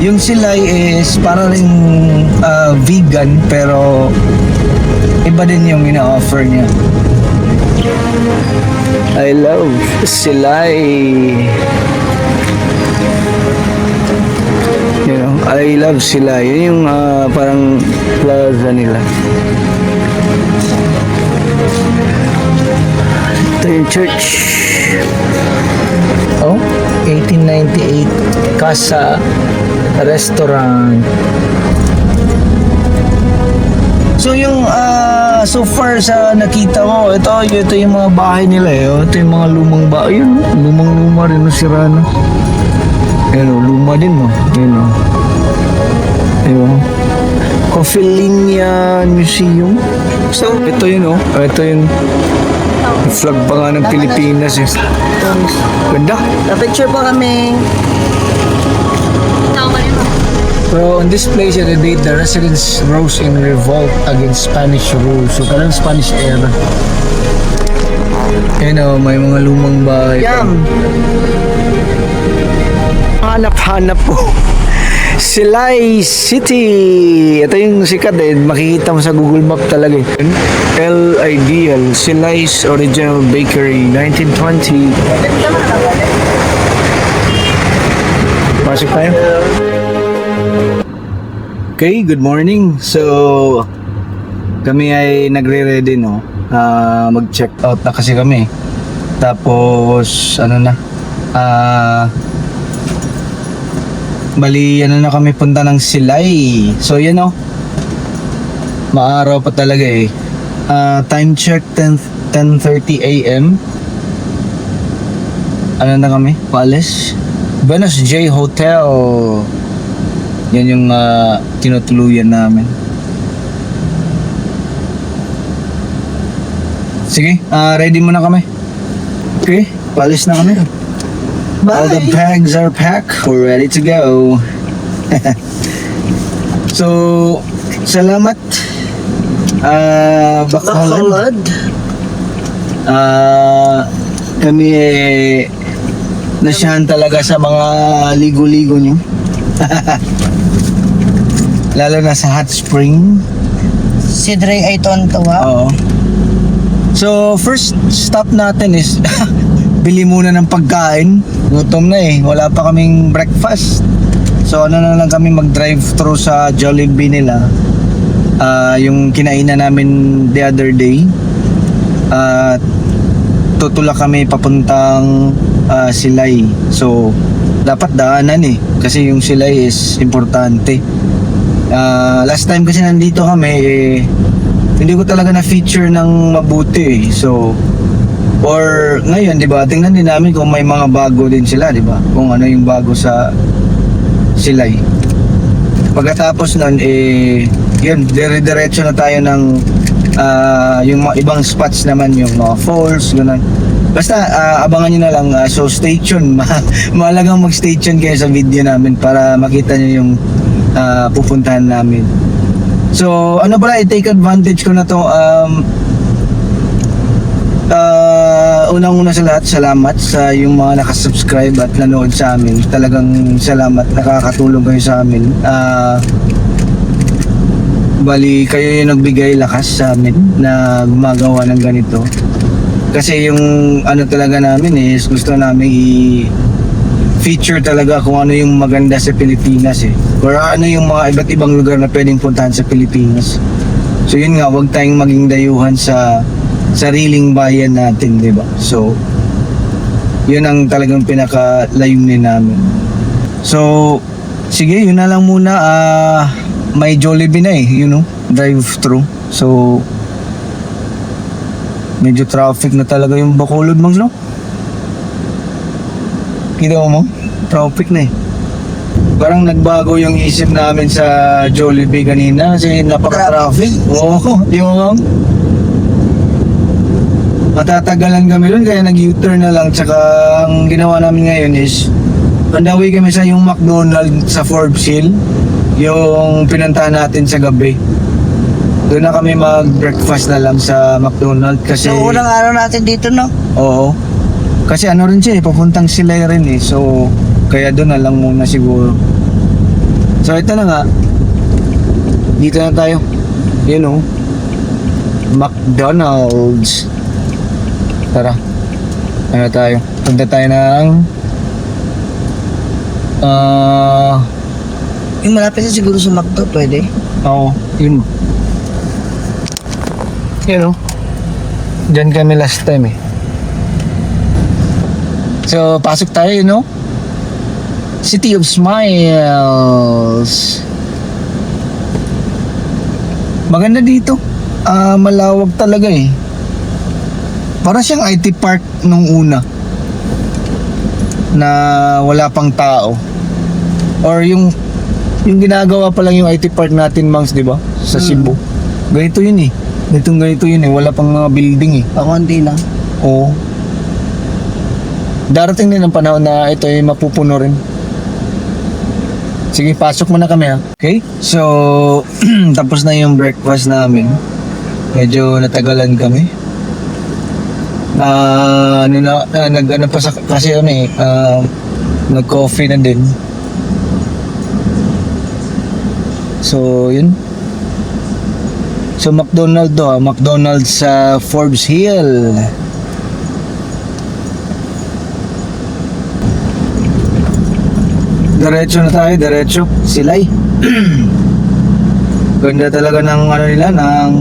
Yung silay is para rin vegan pero iba din yung ina-offer niya. I love silay. You know, I love silay. Yun yung parang plaza nila. Ito yung church. Oh, 1898 Casa Restaurant. So yung so far sa nakita ko, ito yung mga bahay nila eh. Oh. Ito yung mga lumang bahay. Yun, lumang-luma rin, sira na. Ayun, luma din mo. Ayun, ayun. Cofelinia Museum. So, ito yun, ito yung flag pa nga ng Pilipinas eh. Ganda. Na-picture pa kami. So, in this place, at the date, the residents rose in revolt against Spanish rule. So, parang Spanish era. Ayun may mga lumang bahay. Yum! Hanap-hanap po. Silay City. Ito yung sikat eh. Makikita mo sa Google Map talaga eh. El Ideal. Silay's Original Bakery. 1920. Pasok tayo. Okay, good morning. So, kami ay nagre-ready mag-check out na kasi kami. Tapos, bali na kami punta ng Silay. So, yan maaraw pa talaga eh. Time check 10:30 AM. Na kami? Palace. Venus J Hotel. Yan yung tinutuluyan namin. Sige, ready muna kami. Okay, palis na kami. Bye! All the bags are packed. We're ready to go. So, salamat. Bacolod. Kami nasyahan talaga sa mga ligo-ligo nyo. Lalo na sa hot spring. Si Dre ay tontuwa. Oo. So, first stop natin is bili muna ng pagkain. Gutom na eh. Wala pa kaming breakfast. So, na lang kami mag-drive through sa Jollibee nila. Yung kinainan namin the other day. Tutulak kami papuntang Silay. So, dapat daanan eh. Kasi yung Silay is importante. Last time kasi nandito kami hindi ko talaga na-feature ng mabuti eh. So, or ngayon, di ba, tingnan din namin kung may mga bago din sila, di ba? Kung ano yung bago sa Silay. Pagkatapos nun, yun, dire-diretso na tayo ng yung mga ibang spots naman, yung mga falls, gano'n. Basta, abangan nyo na lang. So, stay tuned. Mahalagang mag-stay tuned kayo sa video namin para makita nyo yung pupuntahan namin. So, i-take advantage ko na to. Unang-una sa lahat, salamat sa yung mga nakasubscribe at nanood sa amin. Talagang salamat, nakakatulong kayo sa amin. Bali, kayo yung nagbigay lakas sa amin na gumagawa ng ganito. Kasi yung talaga namin is gusto namin feature talaga kung ano yung maganda sa Pilipinas eh. Or ano yung mga iba't ibang lugar na pwedeng puntahan sa Pilipinas. So yun nga, wag tayong maging dayuhan sa sariling bayan natin, di ba? So, yun ang talagang pinaka-layunin namin. So, sige, yun na lang muna. May Jollibee na eh, drive-thru. So, medyo traffic na talaga yung Bacolod, Mangs, no? Kita mo? Traffic na eh. Parang nagbago yung isip namin sa Jollibee kanina kasi napaka-traffic. Oo, yung matatagalan kami doon kaya nag-U-turn na lang. Tsaka ang ginawa namin ngayon is pandawi kami sa yung McDonald's sa Forbes Hill, yung pinuntahan natin sa gabi. Doon na kami mag-breakfast na lang sa McDonald's kasi So, unang araw natin dito, no? oo. Kasi rin siya papuntang Silay rin eh. So, kaya doon na lang muna siguro. So ito na nga. Dito na tayo. Yun oh. McDonald's. Tara. Ano tayo? Punta tayo ng Yung malapit na siguro sa McDo, pwede. oo, yun. Yun oh. Diyan kami last time eh. So, pasok tayo, you know? City of Smiles. Maganda dito. Malawag talaga eh. Para siyang IT park nung una. Na wala pang tao. Or yung ginagawa pa lang yung IT park natin, Mangs, di ba? Sa Cebu. Ganito yun eh. Ganito yun eh. Wala pang mga building eh. Pakunti lang. Oo. Darating din ang panahon na ito ay mapupuno rin. Sige, pasok muna kami ha. Okay? So, tapos na yung breakfast namin. Medyo natagalan kami. Nag-ano pa sa, kasi nag-coffee na din. So, yun. So, McDonald's sa Forbes Hill. Diretso. Silay. Ganda talaga ng ano nila, ng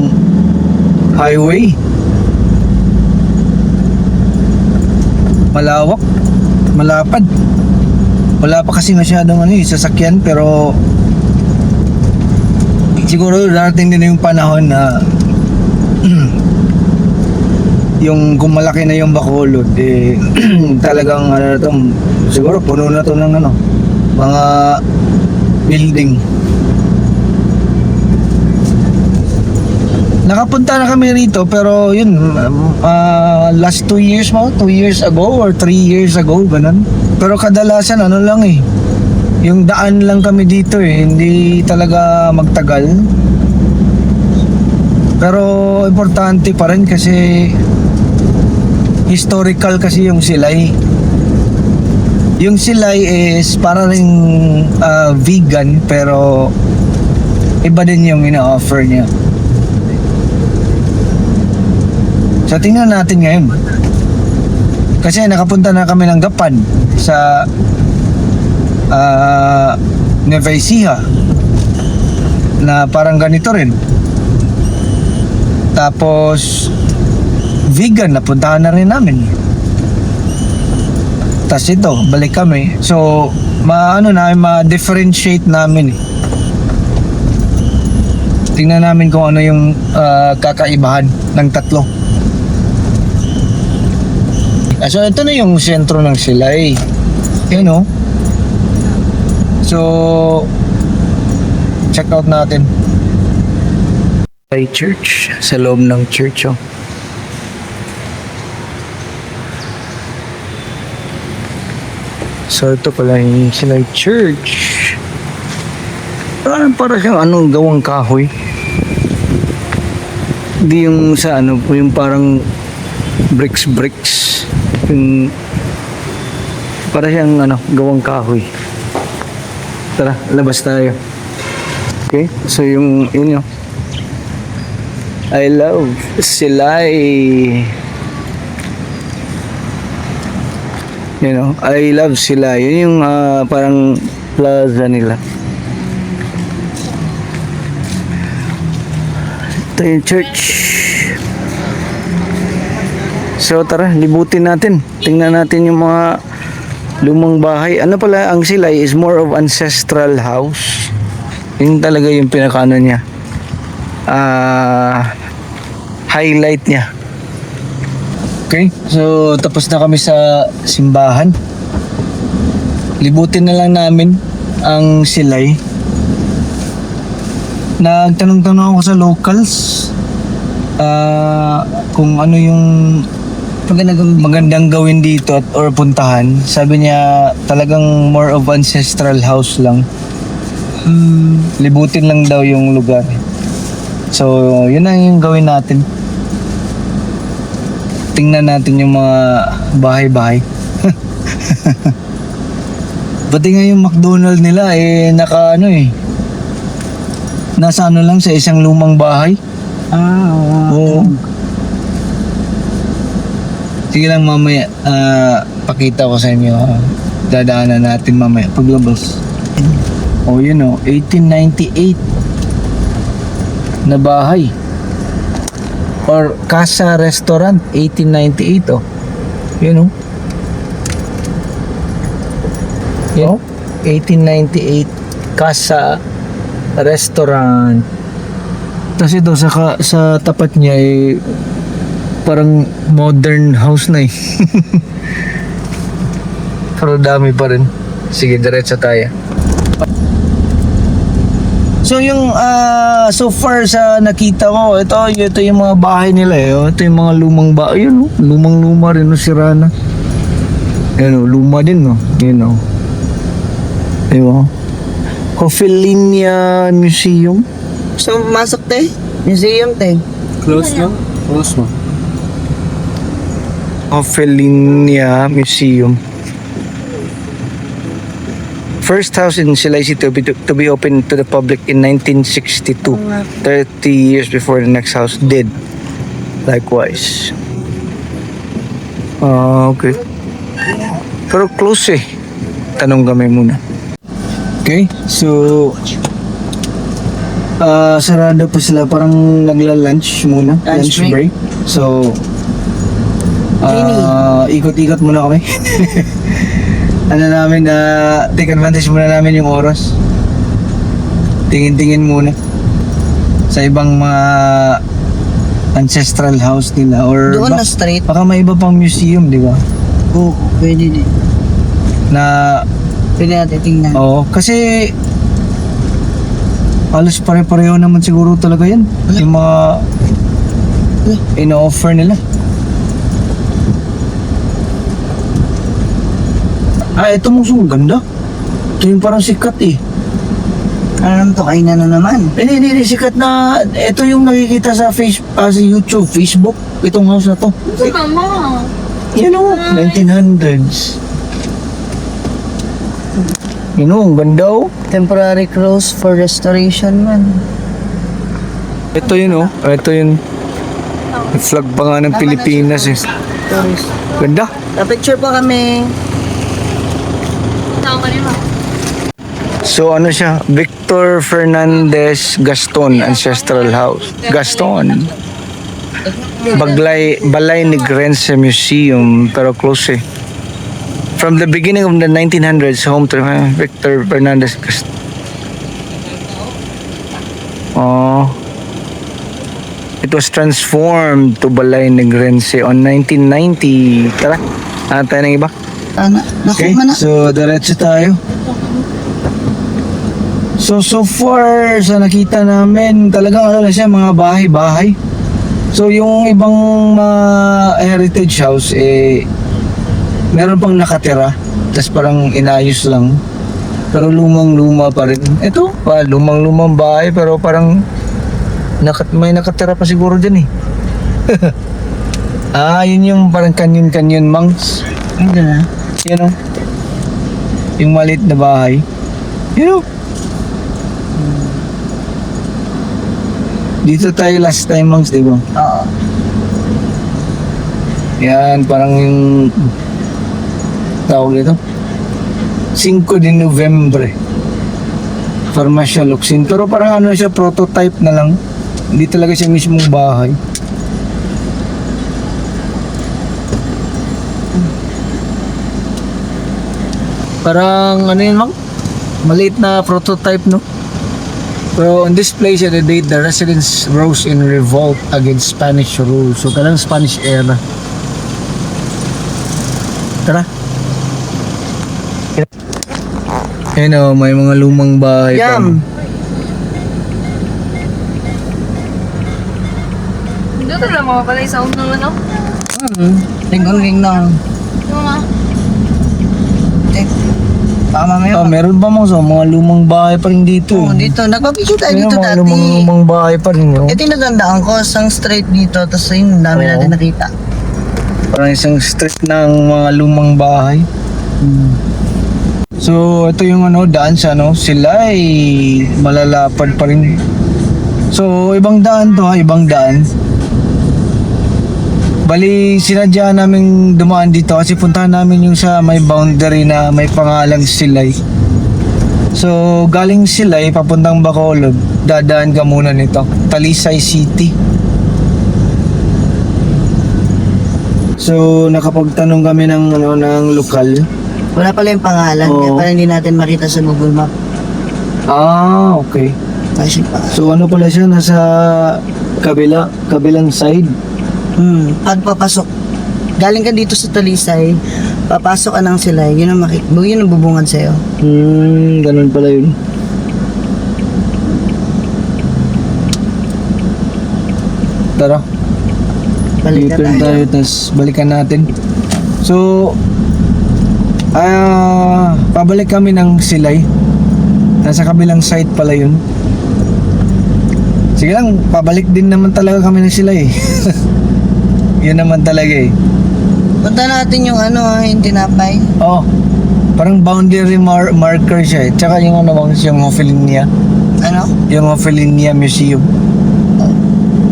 highway. Malawak. Malapad. Wala pa kasi masyadong sasakyan, pero siguro darating din yung panahon na yung kung malaki na yung Bacolod talagang siguro puno na to ng mga building. Nakapunta na kami rito pero yun last 2 years 2 years ago or 3 years ago ganun. Pero kadalasan lang yung daan lang kami dito hindi talaga magtagal. Pero importante pa rin kasi historical kasi yung Silay. Yung Silay is para ring vegan pero iba din yung ina-offer niya. So tingnan natin ngayon. Kasi nakapunta na kami ng Gapan sa Nueva Ecija na parang ganito rin. Tapos vegan napuntahan na rin namin. Tas ito, balik kami. So, ma-differentiate namin. Tingnan namin kung ano yung kakaibahan ng tatlo. So, ito na yung sentro ng Silay. Yun o. So, check out natin. Ay, church. Sa loob ng church oh. So ito pala yung Silay Church. Para siyang gawang kahoy. Hindi yung sa yung parang bricks. Yung para siyang gawang kahoy. Tara, labas tayo. Okay? So yun I love Silay. I love Silay. Yun yung parang plaza nila. Ito yung church. So tara, libutin natin. Tingnan natin yung mga lumang bahay. Ano pala, ang Silay is more of ancestral house. Yun talaga yung pinakaano niya. Highlight niya. Okay, so tapos na kami sa simbahan. Libutin na lang namin ang Silay. Nagtanong-tanong ako sa locals kung ano yung magandang gawin dito or puntahan. Sabi niya talagang more of ancestral house lang. Libutin lang daw yung lugar. So yun ang yung gawin natin. Tingnan natin yung mga bahay-bahay. Pati nga yung McDonald nila naka nasa lang sa isang lumang bahay. Oo. Sige lang mamaya, pakita ko sa inyo. Dadaanan natin mamaya paglabas. Oh, yun 1898 na bahay. Or Casa Restaurant, 1898 Yun Yun 1898 Casa Restaurant. Tapos ito sa tapat niya parang modern house na Pero dami pa rin. Sige, diretso tayo. So yung so far sa nakita ko, ito yung mga bahay nila Ito yung mga lumang bahay. Yun lumang-luma rin sira na. Yan luma din Yun Diba? Hofelinia Museum. So, masok te? Museum te? Close mo. Hofelinia Museum. First house in Silay City to be opened to the public in 1962. 30 years before the next house did. Likewise. Okay. Pero close Tanong kami muna. Okay, so sarado pa sila, parang nagla-lunch muna, lunch break. So ikot-ikot muna kami. Take advantage muna namin yung oras. Tingin-tingin muna sa ibang mga ancestral house nila or Doon na straight. baka may iba pang museum, di ba? Oo, pwede din. Pwede natin tingnan. Oo, kasi halos pare-pareho naman siguro talaga yan. Yung mga ino-offer nila. Ito mong ganda. Ito yung parang sikat Ano naman to? Kainan na naman. Hindi, sikat na. Ito yung nakikita sa sa YouTube, Facebook. Itong house na to. Ito mama. Yan 1900s. Ang ganda Temporary close for restoration man. Ito yun Ito yun. Flag pa nga ng Pilipinas Tourist. Ganda. Pa-picture pa kami. Tama ka naman. So siya? Victor Fernandez Gaston Ancestral House. Gaston. Balay Negrense Museum, pero close From the beginning of the 1900s, home to Victor Fernandez Gaston. It was transformed to Balay Negrense on 1990. Tara, tayo ng iba. Okay, so diretso tayo. So far sa nakita namin, talagang siya, mga bahay-bahay. So yung ibang heritage house meron pang nakatira, tas parang inayos lang, pero lumang-luma pa rin. Ito lumang-lumang bahay, pero parang may nakatira pa siguro dyan yun yung parang canyon monks. Yun yung maliit na bahay. Dito tayo last time, monks, diba? Oo. Yan, parang yung tawag ito 5 de Novembre Farmacia Luxin, pero parang siya, prototype na lang, hindi talaga siya mismong bahay. Parang yun, mang maliit na prototype, no? Pero on this place, at the date, the residents rose in revolt against Spanish rule. So talagang Spanish era. Tara. Ayun may mga lumang bahay pa. Hindi talaga mga pala yung sound ng Ring-ring-ring. Yung mga. Baka mamaya Meron ba mga lumang bahay pa rin dito? dito. Nagpapicture tayo Ayun, dito mga dati. lumang bahay pa rin Ito yung nagandaan ko, isang straight dito, tapos yun, dami natin nakita. Parang isang street ng mga lumang bahay. So, ito yung daan sa sila ay malalapad pa rin. So, ibang daan to ha, ibang daan. Bali, sinadya namin dumaan dito kasi puntahan namin yung sa may boundary na may pangalang Silay. So, galing Silay, papuntang Bacolod, dadaan ka muna nito, Talisay City. So, nakapagtanong kami ng lokal. Wala pala yung pangalan, Oo. kaya parang hindi natin makita sa Google Map. Ah, okay. Kasi pa. So, pala siya, nasa kabilang side. Pagpapasok, galing ka dito sa Talisay, papasok ka ng Silay, yun ang bubungad sa'yo. Ganun pala yun. Tara. Balik U-turn na tayo. tayo, tapos balikan natin. So, pabalik kami ng Silay. Nasa kabilang side pala yun. Sige lang, pabalik din naman talaga kami ng Silay. Yun naman talaga eh. Punta natin yung yung tinapay. Oh, parang boundary marker siya eh. Tsaka yung yung Hofelinia. Ano? Yung Hofelinia Museum.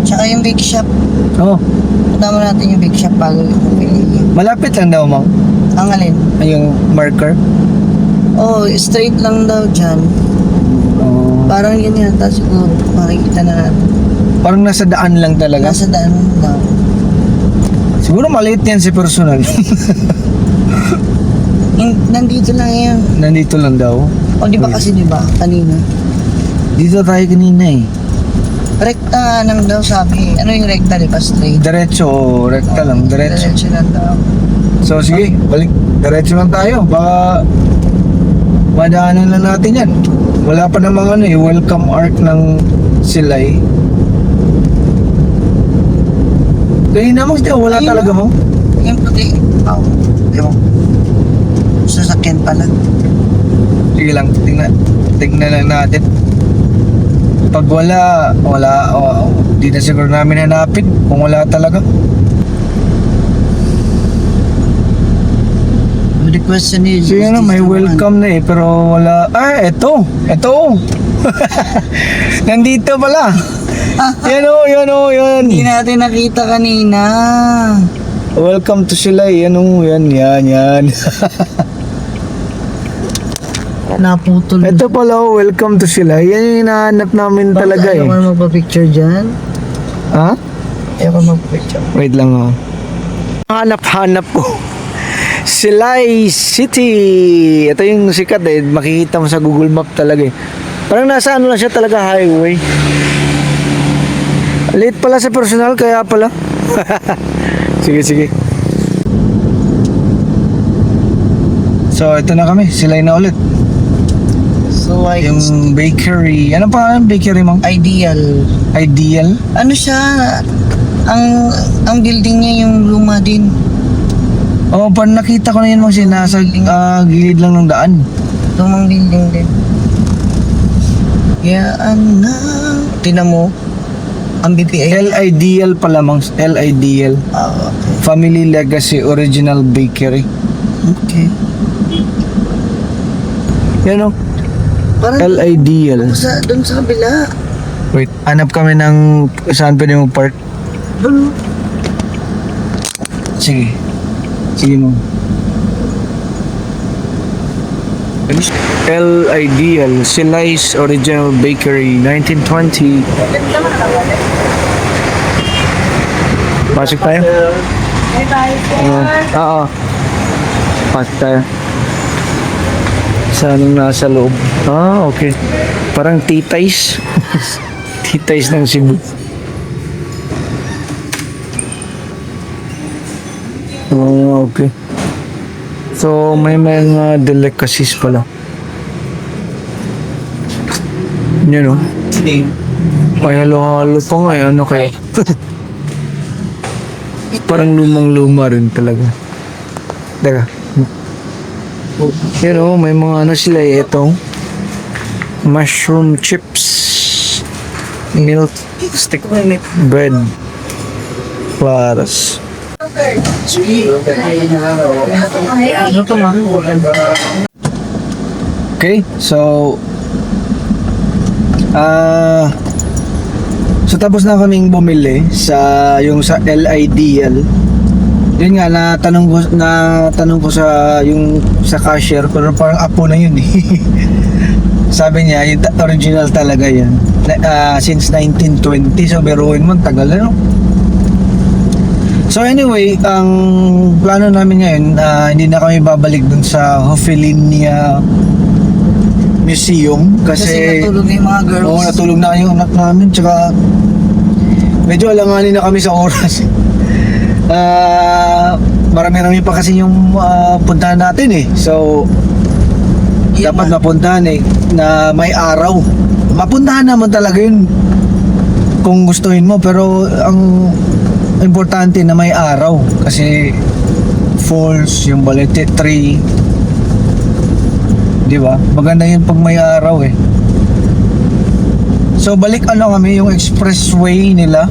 Tsaka yung big shop. Oh, Punta mo natin yung big shop bago yung pumili. malapit lang daw, Mang. Ang alin? Ay, yung marker. Oh, straight lang daw dyan. Oh, Parang yun yata siguro. Makikita na natin. parang nasa daan lang talaga. Nasa daan daw. Siguro maliit yan si personal. Nandito lang yan. Nandito lang daw. O di ba kasi di ba kanina? Dito tayo kanina eh. Rekta lang daw sabi. Ano yung rekta di ba? Straight. Diretso, rekta lang, diretso. Diretso lang daw. So sige, balik. Diretso lang tayo. Baka madaanan na natin yan. Wala pa namang welcome art ng Silay. Kaya naman wala Ayun talaga na. mo. Yung puti. Oh, di ba? Sasakyan pala. Sige lang, tingnan lang natin. Pag wala, di na siguro namin hanapin kung wala talaga. The question is... So yun, may is this the one? welcome na eh, pero wala. Ah, eto. Nandito pala. Yan yan. Hindi natin nakita kanina. Welcome to Silay. Yan. Naputol. Ito pala, welcome to Silay. Yan yung hinahanap namin talaga eh. Ayaw ko magpa-picture dyan. Ha? Ayaw ko magpa-picture. Wait lang oh. Hanap ko. Silay City. Ito yung sikat eh. Makikita mo sa Google Map talaga eh. Parang nasa lang siya talaga, highway. Late pala sa personal, kaya pala. Sige. So, ito na kami. Silay na ulit. So, Yung bakery. Ano pa ang bakery, Mang? ideal. Ideal? Ano siya? Ang building niya yung luma din. Oh, parang nakita ko na yun, Mang. Nasa gilid lang ng daan. Lumang building din. Yan na. Tinan mo. Ang BPA. L-Ideal pala, Mang. L-Ideal. Okay. Family Legacy Original Bakery. Okay. Yan o. Parang L-Ideal. doon sa kabila. Wait, hanap kami ng saan pwede mo park. Doon. Sige. Sige mo. L-Ideal. Silay's Original Bakery. 1920. Pasok tayo? Oo. Pasok tayo. Saan nasa loob? Ah, okay. Parang titays. Titays ng Cebu. Oh, okay. So, may mga delicacies pala. Yan o. Ay, halo-halo pa nga. Ano kaya? Parang lumang-luma rin talaga. Teka. Yan o, may mga ano sila eh. Ito. Mushroom chips. Milk stick. Bread. Claras. Ano to ma? Okay, so tapos na kaming bumili sa LIDL. Yun nga, natanong ko sa cashier, pero parang apo na yun eh. Sabi niya, yung original talaga yan. Since 1920, so biruin mo, tagal na, no? So anyway, ang plano namin ngayon, hindi na kami babalik dun sa Hofelinia Museum Kasi natulog na yung mga girls. Oo, natulog na yung anak namin, tsaka medyo alanganin na kami sa oras. Marami-rami pa kasi yung puntahan natin eh. So Yun dapat na. mapuntahan eh na may araw. Mapuntahan naman talaga yun kung gustuhin mo, pero ang importante na may araw kasi falls, yung Balete Tree, di ba? Maganda yun pag may araw eh. So balik kami yung expressway nila.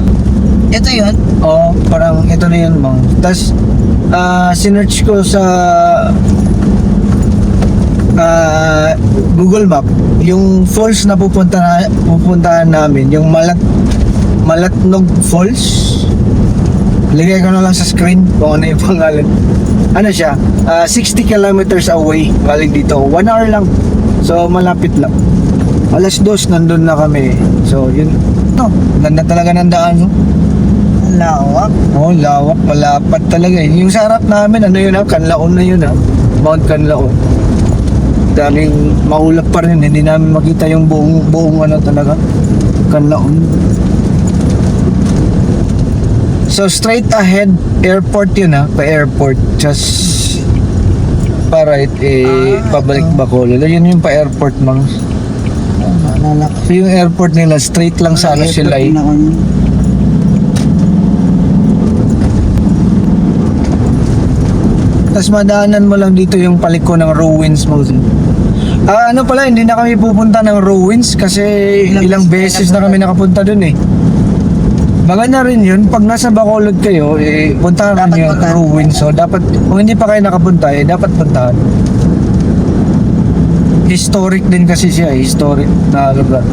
Ito yun. Oh, parang ito na yun, mang. Tapos, sinearch ko sa Google Map, yung falls na pupuntahan namin, yung Malatnog Falls. Ligay ko na lang sa screen kung ano yung pangalan. Ano siya? 60 kilometers away galing dito. 1 hour lang. So, malapit lang. 2:00 nandun na kami. So, yun. No, ganda talaga ng daan, no? Lawak. Oh, lawak, malapad talaga eh. Yung sa harap namin, ano yun, Canlaon na yun, Mount Canlaon. Daming maulap pa rin, hindi namin makita yung buong ano talaga, Canlaon. So straight ahead, airport yun, pa-airport. Just pa-right, pabalik Bacolod. Yun yung pa-airport, mang. Naalala ko. So yung airport nila, straight lang sa ano sila eh. Tapos madaanan mo lang dito yung paliko ng ruins mo. Ano pala, hindi na kami pupunta ng ruins kasi ilang beses na kami nakapunta dun eh. Maganda rin yun, pag nasa Bacolod kayo, puntahan Dapat nyo yung puntahan. ruins. So dapat, kung hindi pa kayo nakapunta, dapat puntahan. Historic din kasi siya, historic na lugar.